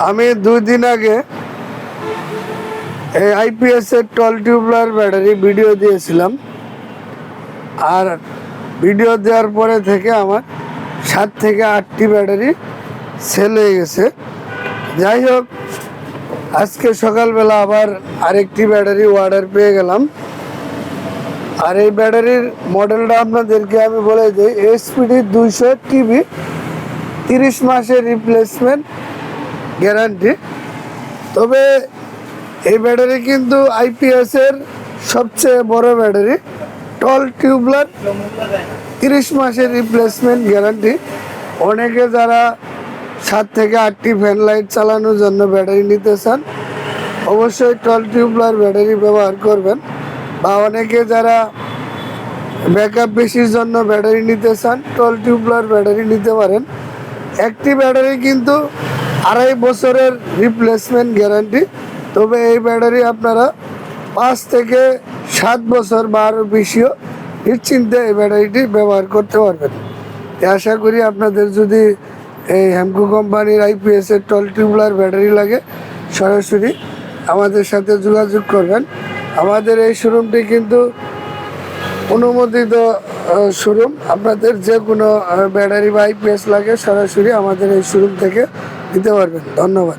আমি 2 দিন আগে এই আইপিএস এর 12 টিউবলার ব্যাটারি ভিডিও দিয়েছিলাম, আর ভিডিও দেওয়ার পরে থেকে আমার 7 থেকে 8টি ব্যাটারি সেল হয়ে গেছে। যাই হোক, আজকে সকালবেলা আবার আরেকটি ব্যাটারি অর্ডার পেয়ে গেলাম। আর এই ব্যাটারির মডেলটা আপনাদেরকে আমি বলে দিই, এসপিডি 200 টিবি, 30 মাসের রিপ্লেসমেন্ট গ্যারান্টি। তবে এই ব্যাটারি কিন্তু আইপিএস এর সবচেয়ে বড় ব্যাটারি, 12 টিউবলার, 30 মাসের রিপ্লেসমেন্ট গ্যারান্টি। অনেকে যারা 7 থেকে 8টি ফ্যান লাইট চালানোর জন্য ব্যাটারি নিতে চান, অবশ্যই 12 টিউবলার ব্যাটারি ব্যবহার করবেন। বা অনেকে যারা ব্যাকআপ বেশির জন্য ব্যাটারি নিতে চান, 12 টিউবলার ব্যাটারি নিতে পারেন। একটি ব্যাটারি কিন্তু 2.5 বছরের রিপ্লেসমেন্ট গ্যারান্টি। তবে এই ব্যাটারি আপনারা 5 থেকে 7 বছর বা আরও বেশিও নিশ্চিন্তে এই ব্যাটারিটি ব্যবহার করতে পারবেন। আশা করি আপনাদের যদি এই হেমকো কোম্পানির আইপিএস এর 12 টিউবলার ব্যাটারি লাগে, সরাসরি আমাদের সাথে যোগাযোগ করবেন। আমাদের এই শোরুমটি কিন্তু অনুমোদিত শোরুম। আপনাদের যে কোনো ব্যাটারি বা আইপিএস লাগে, সরাসরি আমাদের এই শোরুম থেকে নিতে পারবেন। ধন্যবাদ।